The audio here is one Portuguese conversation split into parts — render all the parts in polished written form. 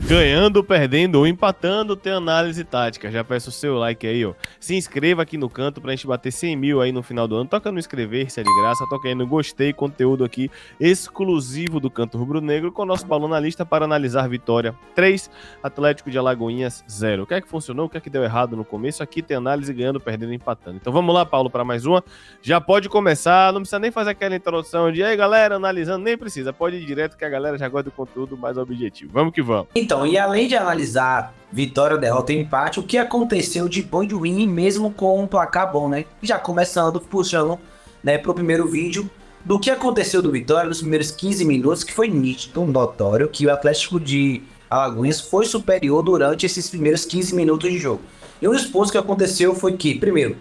Ganhando, perdendo ou empatando, tem análise tática. Já peço o seu like aí, ó. Se inscreva aqui no canto pra gente bater 100 mil aí no final do ano. Toca no inscrever, se é de graça. Toca aí no gostei, conteúdo aqui exclusivo do Canto Rubro Negro com o nosso balão na lista para analisar vitória 3, Atlético de Alagoinhas 0. O que é que funcionou, o que é que deu errado no começo? Aqui tem análise ganhando, perdendo, empatando. Então vamos lá, Paulo, para mais uma. Já pode começar, não precisa nem fazer aquela introdução de aí, galera, analisando, nem precisa. Pode ir direto que a galera já gosta do conteúdo mais objetivo. Vamos que vamos. Então, e além de analisar vitória, derrota e empate, o que aconteceu de bom e de ruim, mesmo com um placar bom, né? Já começando, puxando, né, pro primeiro vídeo, do que aconteceu do Vitória nos primeiros 15 minutos, que foi nítido, notório, que o Atlético de Alagoinhas foi superior durante esses primeiros 15 minutos de jogo. E um dos pontos que aconteceu foi que, primeiro,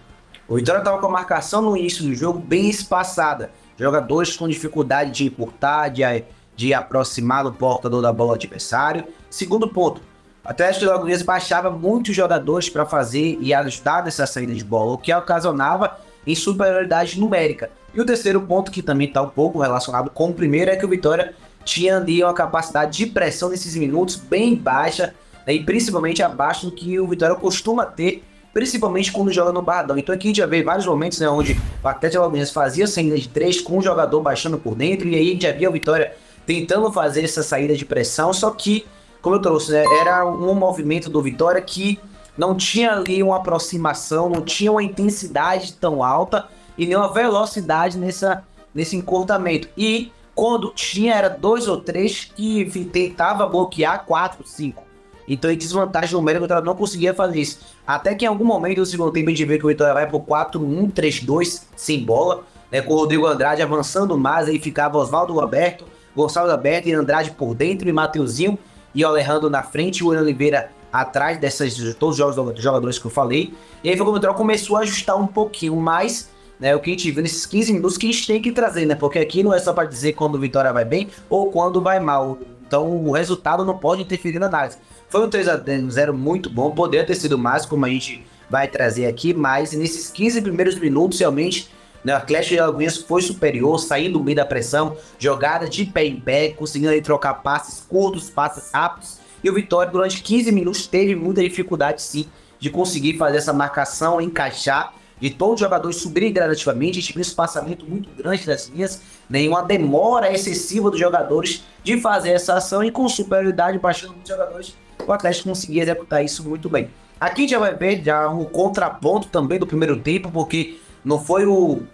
o Vitória estava com a marcação no início do jogo bem espaçada, jogadores com dificuldade de encurtar, de aproximar do portador da bola adversário. Segundo ponto, o Atlético de Alagoinhas baixava muitos jogadores para fazer e ajudar nessa saída de bola, o que ocasionava em superioridade numérica. E o terceiro ponto, que também está um pouco relacionado com o primeiro, é que o Vitória tinha ali uma capacidade de pressão nesses minutos bem baixa, né, e principalmente abaixo do que o Vitória costuma ter, principalmente quando joga no Barradão. Então aqui a gente já vê vários momentos, né, onde o Atlético de Alagoinhas fazia saída de 3 com o jogador baixando por dentro, e aí a gente já via o Vitória tentando fazer essa saída de pressão, só que, como eu trouxe, né, era um movimento do Vitória que não tinha ali uma aproximação, não tinha uma intensidade tão alta e nem uma velocidade nesse encurtamento. E quando tinha, era 2 ou 3 que tentava bloquear 4, 5. Então em desvantagem numérica, o Vitória não conseguia fazer isso. Até que em algum momento do segundo tempo a gente vê que o Vitória vai pro 4-1-3-2 sem bola, né, com o Rodrigo Andrade avançando mais, aí ficava Oswaldo Roberto, Gonçalo Alberto e Andrade por dentro, e Mateuzinho e o Alejandro na frente, e o William Oliveira atrás todos os jogadores que eu falei. E aí foi como o Vitória começou a ajustar um pouquinho mais, né, o que a gente viu nesses 15 minutos que a gente tem que trazer, né? Porque aqui não é só para dizer quando o Vitória vai bem ou quando vai mal. Então o resultado não pode interferir na análise. Foi um 3-0 muito bom, poderia ter sido mais, como a gente vai trazer aqui, mas nesses 15 primeiros minutos realmente, né, o Atlético de Alagoinhas foi superior, saindo do meio da pressão, jogada de pé em pé, conseguindo aí trocar passes curtos, passes rápidos. E o Vitória, durante 15 minutos, teve muita dificuldade, sim, de conseguir fazer essa marcação, encaixar, de todos os jogadores subirem gradativamente. A gente viu um espaçamento muito grande das linhas, nenhuma demora excessiva dos jogadores de fazer essa ação, e com superioridade, baixando muitos jogadores, o Atlético conseguia executar isso muito bem. Aqui a gente já vai ver já um contraponto também do primeiro tempo, porque não foi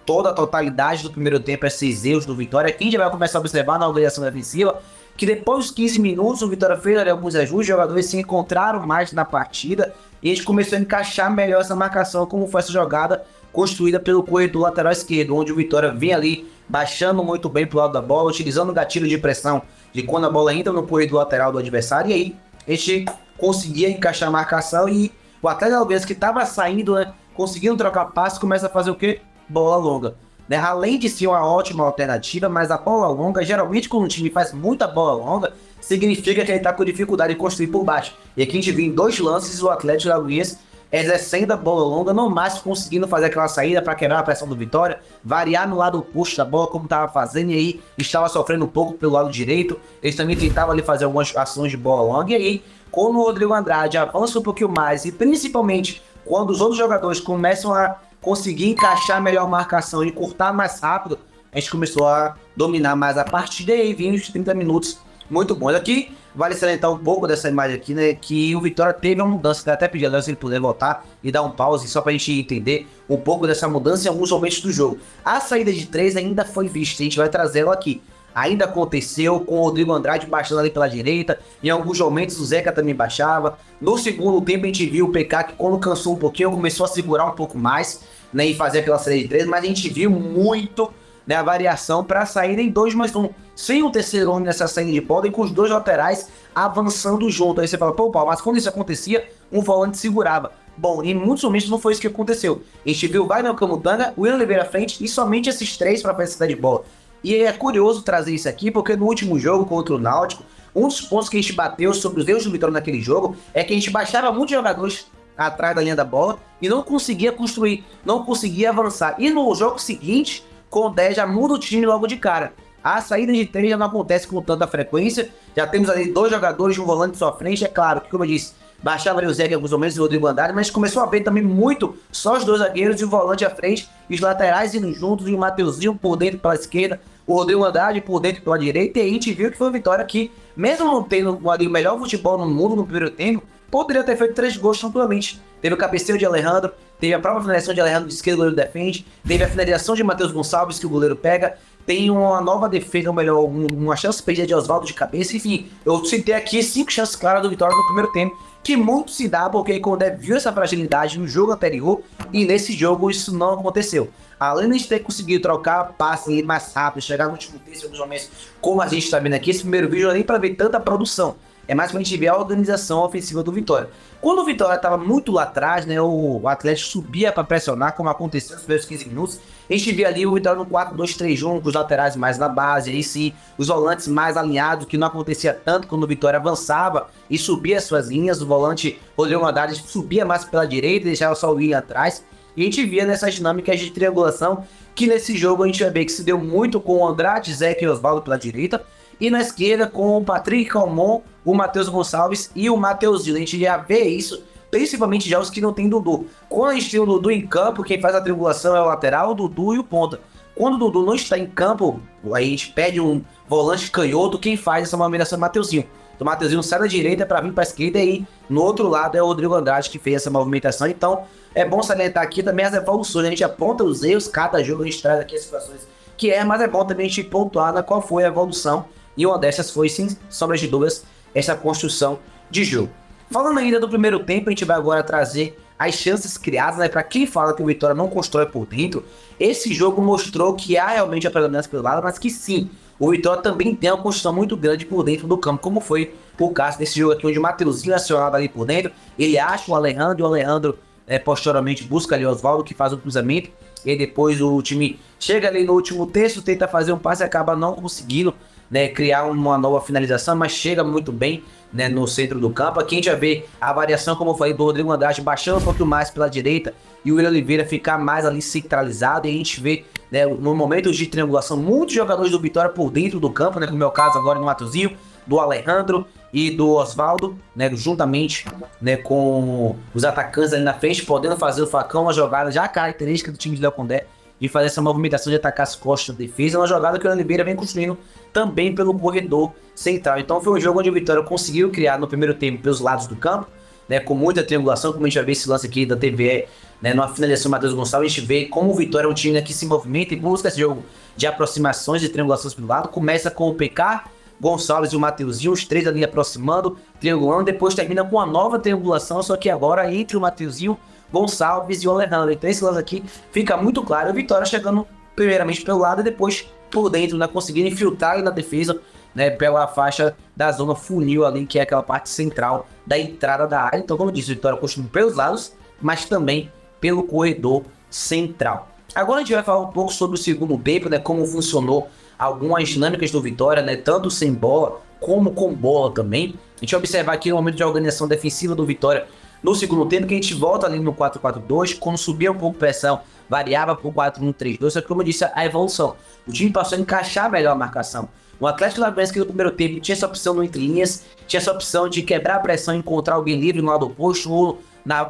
toda a totalidade do primeiro tempo esses erros do Vitória. Aqui a gente vai começar a observar na organização defensiva que depois dos 15 minutos o Vitória fez ali alguns ajustes, os jogadores se encontraram mais na partida e a gente começou a encaixar melhor essa marcação, como foi essa jogada construída pelo corredor lateral esquerdo, onde o Vitória vinha ali baixando muito bem pro lado da bola, utilizando o gatilho de pressão de quando a bola entra no corredor lateral do adversário, e aí a gente conseguia encaixar a marcação, e o Atlético de Alagoinhas, que estava saindo, né, conseguindo trocar passe, começa a fazer o quê? Bola longa. Né? Além de ser uma ótima alternativa, mas a bola longa, geralmente quando um time faz muita bola longa, significa que ele está com dificuldade de construir por baixo. E aqui a gente viu em 2 lances o Atlético de Alagoinhas exercendo a bola longa, no máximo conseguindo fazer aquela saída para quebrar a pressão do Vitória, variar no lado oposto da bola, como estava fazendo, e aí estava sofrendo um pouco pelo lado direito. Eles também tentavam ali fazer algumas ações de bola longa, e aí, quando o Rodrigo Andrade avança um pouquinho mais, e principalmente quando os outros jogadores começam a conseguir encaixar melhor a marcação e cortar mais rápido, a gente começou a dominar mais a partida, e aí vinha os 30 minutos muito bons. Aqui vale salientar um pouco dessa imagem aqui, né, que o Vitória teve uma mudança, até pedir a Léo se ele puder voltar e dar um pause, só pra gente entender um pouco dessa mudança em alguns momentos do jogo. A saída de 3 ainda foi vista, a gente vai trazê-la aqui. Ainda aconteceu com o Rodrigo Andrade baixando ali pela direita, em alguns momentos o Zeca também baixava. No segundo tempo a gente viu o PK que, quando cansou um pouquinho, começou a segurar um pouco mais, né, e fazer aquela saída de 3, mas a gente viu muito, né, a variação para sair em 2 mais 1, sem o terceiro homem nessa saída de bola, e com os 2 laterais avançando junto. Aí você fala, pô, Paulo, mas quando isso acontecia, um volante segurava. Bom, em muitos momentos não foi isso que aconteceu. A gente viu o Wagner Camutanga, o William Oliveira à frente, e somente esses 3 para fazer essa saída de bola. E é curioso trazer isso aqui, porque no último jogo contra o Náutico, um dos pontos que a gente bateu sobre os erros do Vitória naquele jogo é que a gente baixava muitos jogadores atrás da linha da bola e não conseguia construir, não conseguia avançar. E no jogo seguinte, com o 10 já muda o time logo de cara. A saída de três já não acontece com tanta frequência. Já temos ali 2 jogadores de um volante à sua frente. É claro que, como eu disse, baixava ali o Zé em alguns momentos e o Rodrigo Andrade, mas começou a ver também muito só os 2 zagueiros e o volante à frente, e os laterais indo juntos, e o Mateuzinho por dentro pela esquerda, o Rodrigo Andrade por dentro pela direita, e a gente viu que foi uma vitória que, mesmo não tendo ali o melhor futebol no mundo no primeiro tempo, poderia ter feito 3 gols tranquilamente. Teve o cabeceio de Alejandro, teve a própria finalização de Alejandro de esquerda, o goleiro defende, teve a finalização de Matheus Gonçalves, que o goleiro pega, tem uma nova defesa, ou melhor, uma chance perdida de Oswaldo de cabeça, enfim, eu citei aqui 5 chances claras do Vitória no primeiro tempo, que muito se dá porque o Condé viu essa fragilidade no jogo anterior, e nesse jogo isso não aconteceu. Além de a gente ter conseguido trocar passe mais rápido, chegar no último terço, alguns momentos, como a gente está vendo aqui, esse primeiro vídeo não é nem para ver tanta produção, é mais pra gente ver a organização ofensiva do Vitória. Quando o Vitória estava muito lá atrás, né, o Atlético subia para pressionar, como aconteceu nos primeiros 15 minutos, a gente via ali o Vitória no 4-2-3-1, com os laterais mais na base, aí sim, os volantes mais alinhados, que não acontecia tanto quando o Vitória avançava e subia as suas linhas, o volante Rodrigo Andrade subia mais pela direita e deixava só o William atrás, e a gente via nessas dinâmicas de triangulação, que nesse jogo a gente vai ver que se deu muito com o Andrade, Zeca e Oswaldo pela direita, e na esquerda com o Patrick Calmon, o Matheus Gonçalves e o Mateuzinho. A gente já vê isso, principalmente já os que não tem Dudu. Quando a gente tem o Dudu em campo, quem faz a triangulação é o lateral, o Dudu e o ponta. Quando o Dudu não está em campo, a gente pede um volante canhoto, quem faz essa movimentação é o Mateuzinho. Então o Mateuzinho sai da direita para vir para a esquerda e no outro lado é o Rodrigo Andrade que fez essa movimentação. Então é bom salientar aqui também as evoluções. A gente aponta os erros, cada jogo a gente traz aqui as situações que mas é bom também a gente pontuar na qual foi a evolução. E uma dessas foi, sem sombras de dúvidas, essa construção de jogo. Falando ainda do primeiro tempo, a gente vai agora trazer as chances criadas, né? Para quem fala que o Vitória não constrói por dentro, esse jogo mostrou que há realmente a predominância pelo lado, mas que sim, o Vitória também tem uma construção muito grande por dentro do campo, como foi o caso desse jogo aqui, onde o Mateuzinho acionado ali por dentro, ele acha o Alejandro, e o Alejandro posteriormente busca ali o Oswaldo, que faz o cruzamento, e depois o time chega ali no último terço, tenta fazer um passe e acaba não conseguindo, né, criar uma nova finalização, mas chega muito bem, né, no centro do campo. Aqui a gente já vê a variação, como eu falei, do Rodrigo Andrade baixando um pouco mais pela direita e o William Oliveira ficar mais ali centralizado, e a gente vê, né, no momento de triangulação, muitos jogadores do Vitória por dentro do campo, né, como é o caso agora do Mateuzinho, do Alejandro e do Oswaldo, né, juntamente, né, com os atacantes ali na frente, podendo fazer o facão, uma jogada já característica do time de Léo Condé, de fazer essa movimentação de atacar as costas da defesa, uma jogada que o Oliveira vem construindo também pelo corredor central. Então foi um jogo onde o Vitória conseguiu criar no primeiro tempo pelos lados do campo, né, com muita triangulação, como a gente já vê esse lance aqui da TVE, né, numa finalização do Matheus Gonçalves, a gente vê como o Vitória é um time, né, que se movimenta e busca esse jogo de aproximações e triangulações pelo lado. Começa com o PK, Gonçalves e o Mateuzinho, os três ali aproximando, triangulando, depois termina com uma nova triangulação, só que agora entre o Mateuzinho, Gonçalves e o Alejandro. Então esse lance aqui fica muito claro, o Vitória chegando primeiramente pelo lado e depois por dentro, né, conseguindo infiltrar na defesa, né, pela faixa da zona funil ali, que é aquela parte central da entrada da área. Então, como eu disse, o Vitória construindo pelos lados, mas também pelo corredor central. Agora a gente vai falar um pouco sobre o segundo tempo, né, como funcionou algumas dinâmicas do Vitória, né, tanto sem bola como com bola também. A gente vai observar aqui o momento de organização defensiva do Vitória no segundo tempo, que a gente volta ali no 4-4-2, quando subia um pouco a pressão, variava para o 4-1-3-2, só que, como eu disse, a evolução. O time passou a encaixar melhor a marcação. O Atlético Lagoense, que no primeiro tempo tinha essa opção no entre linhas, tinha essa opção de quebrar a pressão e encontrar alguém livre no lado oposto ou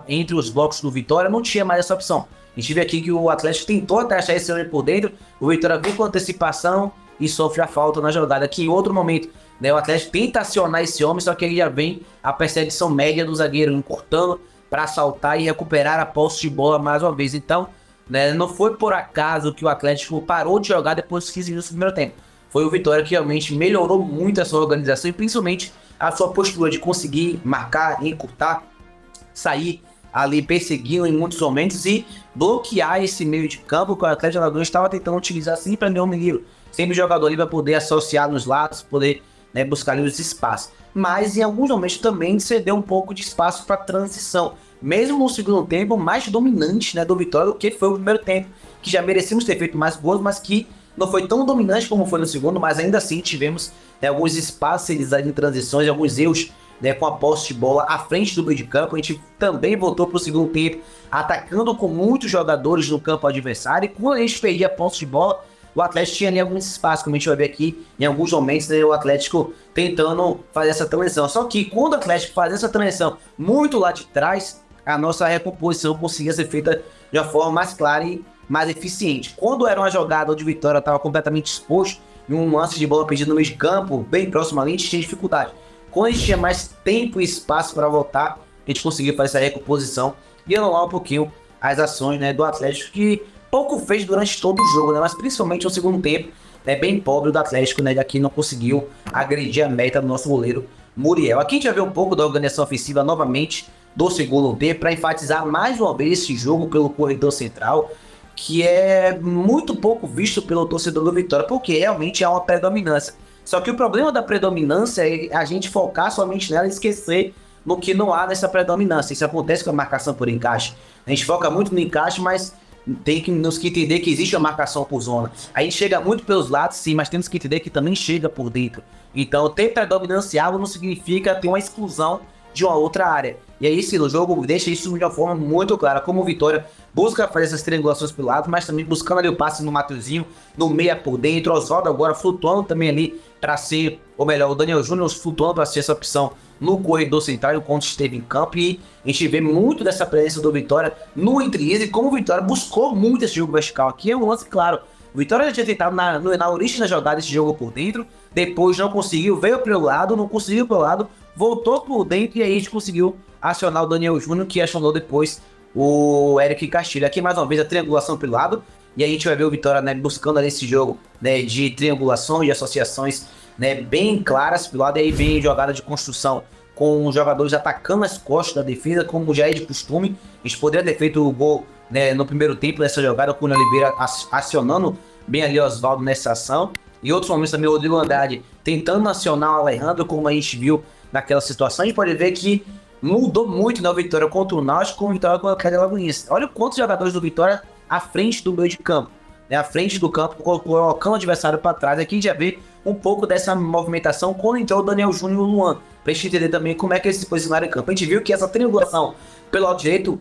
entre os blocos do Vitória, não tinha mais essa opção. A gente vê aqui que o Atlético tentou atacar esse homem por dentro, o Vitória veio com antecipação e sofre a falta na jogada. Aqui em outro momento, né, o Atlético tenta acionar esse homem, só que ele já vem a perseguição média do zagueiro, encurtando para saltar e recuperar a posse de bola mais uma vez. Então, né, não foi por acaso que o Atlético parou de jogar depois dos 15 minutos do primeiro tempo. Foi o Vitória que realmente melhorou muito a sua organização e principalmente a sua postura de conseguir marcar, encurtar, sair ali perseguindo em muitos momentos e bloquear esse meio de campo que o Atlético Alagoas estava tentando utilizar sempre para Leão Menino. Sempre o jogador ali para poder associar nos lados, poder, né, buscar ali os espaços. Mas em alguns momentos também cedeu um pouco de espaço para transição. Mesmo no segundo tempo, mais dominante, né, do Vitória do que foi o primeiro tempo, que já merecemos ter feito mais gols, mas que não foi tão dominante como foi no segundo, mas ainda assim tivemos, né, alguns espaços em transições, alguns erros, né, com a posse de bola à frente do meio de campo. A gente também voltou para o segundo tempo, atacando com muitos jogadores no campo adversário, e quando a gente perdia a posse de bola, o Atlético tinha ali alguns espaços, como a gente vai ver aqui, em alguns momentos, né, o Atlético tentando fazer essa transição. Só que quando o Atlético faz essa transição muito lá de trás, a nossa recomposição conseguia ser feita de uma forma mais clara e mais eficiente. Quando era uma jogada onde o Vitória estava completamente exposto, em um lance de bola perdida no meio de campo, bem próximo ali, a gente tinha dificuldade. Quando a gente tinha mais tempo e espaço para voltar, a gente conseguia fazer essa recomposição e anular um pouquinho as ações, né, do Atlético, que pouco fez durante todo o jogo, né, mas principalmente no segundo tempo, né, bem pobre do Atlético, né, já que não conseguiu agredir a meta do nosso goleiro Muriel. Aqui a gente vai ver um pouco da organização ofensiva novamente do segundo tempo, para enfatizar mais uma vez esse jogo pelo corredor central, que é muito pouco visto pelo torcedor do Vitória, porque realmente há uma predominância. Só que o problema da predominância é a gente focar somente nela e esquecer no que não há nessa predominância. Isso acontece com a marcação por encaixe. A gente foca muito no encaixe, mas tem que nos que entender que existe a marcação por zona. A gente chega muito pelos lados, sim, mas temos que entender que também chega por dentro. Então, ter predominância não significa ter uma exclusão de uma outra área. E aí sim, o jogo deixa isso de uma forma muito clara, como o Vitória busca fazer essas triangulações pelo lado, mas também buscando ali o passe no Mateuzinho, no meia por dentro, o Oswaldo agora flutuando também ali para ser, ou melhor, o Daniel Júnior flutuando para ser essa opção no corredor central, enquanto esteve em campo, e a gente vê muito dessa presença do Vitória no entre e como o Vitória buscou muito esse jogo vertical. Aqui é um lance claro, o Vitória já tinha tentado na origem da jogada esse jogo por dentro, depois não conseguiu, veio pelo lado, não conseguiu pelo lado, voltou por dentro e aí a gente conseguiu acionar o Daniel Júnior, que acionou depois o Eric Castilho. Aqui mais uma vez a triangulação pelo lado, e aí a gente vai ver o Vitória, né, buscando nesse jogo, né, de triangulações, de associações, né, bem claras pelo lado, e aí vem jogada de construção com os jogadores atacando as costas da defesa, como já é de costume. A gente poderia ter feito o gol, né, no primeiro tempo dessa jogada, com o Oliveira acionando bem ali o Oswaldo nessa ação. E outros momentos também o Rodrigo Andrade tentando acionar o Alejandro, como a gente viu naquela situação. A gente pode ver que mudou muito na Vitória contra o Náutico com o Vitória com a Cadê Lagoinense. Olha quantos jogadores do Vitória à frente do meio de campo, né, à frente do campo, colocando o adversário para trás. Aqui a gente já vê um pouco dessa movimentação quando entrou o Daniel Júnior e o Luan, para a gente entender também como é que eles se posicionaram em campo. A gente viu que essa triangulação pelo lado direito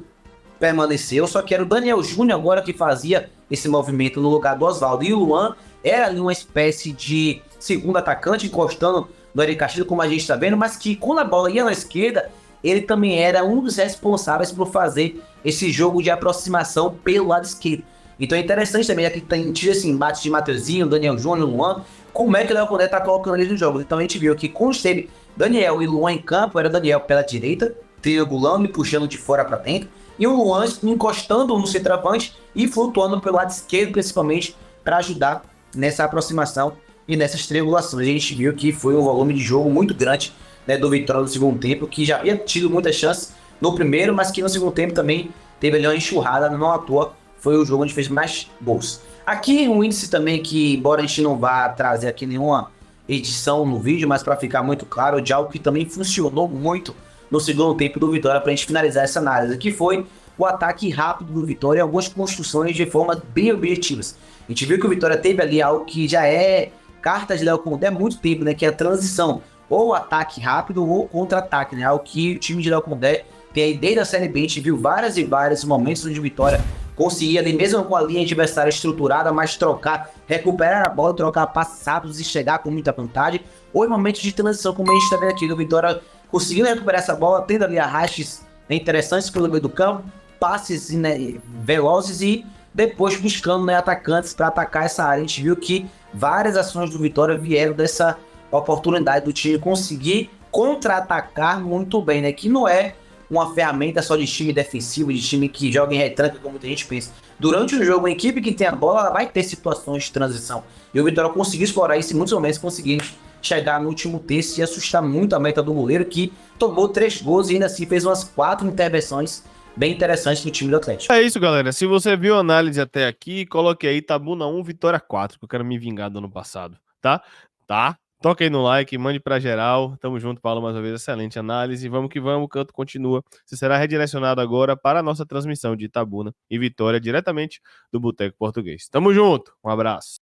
permaneceu, só que era o Daniel Júnior agora que fazia esse movimento no lugar do Oswaldo, e o Luan era ali uma espécie de segundo atacante, encostando no Eric Castilho, como a gente está vendo, mas que quando a bola ia na esquerda, ele também era um dos responsáveis por fazer esse jogo de aproximação pelo lado esquerdo. Então é interessante também, aqui tem esse embate de Mateuzinho, Daniel Júnior, Luan, como é que o Léo Condé tá colocando eles no jogo. Então a gente viu que quando esteve Daniel e Luan em campo, era Daniel pela direita, triangulando e puxando de fora para dentro, e o Luan encostando no centroavante e flutuando pelo lado esquerdo, principalmente, para ajudar nessa aproximação e nessas triangulações. A gente viu que foi um volume de jogo muito grande, né, do Vitória no segundo tempo, que já havia tido muitas chances no primeiro, mas que no segundo tempo também teve ali uma enxurrada, não à toa foi o jogo onde fez mais gols. Aqui um índice também que, embora a gente não vá trazer aqui nenhuma edição no vídeo, mas para ficar muito claro, de algo que também funcionou muito no segundo tempo do Vitória, para a gente finalizar essa análise, que foi o ataque rápido do Vitória e algumas construções de forma bem objetivas. A gente viu que o Vitória teve ali algo que já é carta de Léo Condé há muito tempo, né, que é a transição, ou ataque rápido ou contra-ataque, né, algo que o time de Léo Condé tem aí desde a Série B. A gente viu vários e vários momentos onde o Vitória conseguia ali, mesmo com a linha adversária estruturada, mas trocar, recuperar a bola, trocar passos rápidos e chegar com muita vantagem, ou em momentos de transição, como a gente está vendo aqui, o Vitória conseguindo recuperar essa bola, tendo ali arrastes interessantes pelo meio do campo, passes, né, velozes, e depois buscando, né, atacantes para atacar essa área. A gente viu que várias ações do Vitória vieram dessa oportunidade do time conseguir contra-atacar muito bem, né, que não é uma ferramenta só de time defensivo, de time que joga em retranca, como muita gente pensa. Durante o jogo, a equipe que tem a bola, ela vai ter situações de transição. E o Vitória conseguiu explorar isso em muitos momentos, conseguindo chegar no último terço e assustar muito a meta do goleiro, que tomou 3 gols e ainda assim fez umas 4 intervenções bem interessantes no time do Atlético. É isso, galera. Se você viu a análise até aqui, coloque aí Tabuna 1, Vitória 4, que eu quero me vingar do ano passado, tá? Tá? Toque aí no like, mande pra geral. Tamo junto, Paulo, mais uma vez. Excelente análise. Vamos que vamos, o canto continua. Você será redirecionado agora para a nossa transmissão de Itabuna e Vitória, diretamente do Boteco Português. Tamo junto. Um abraço.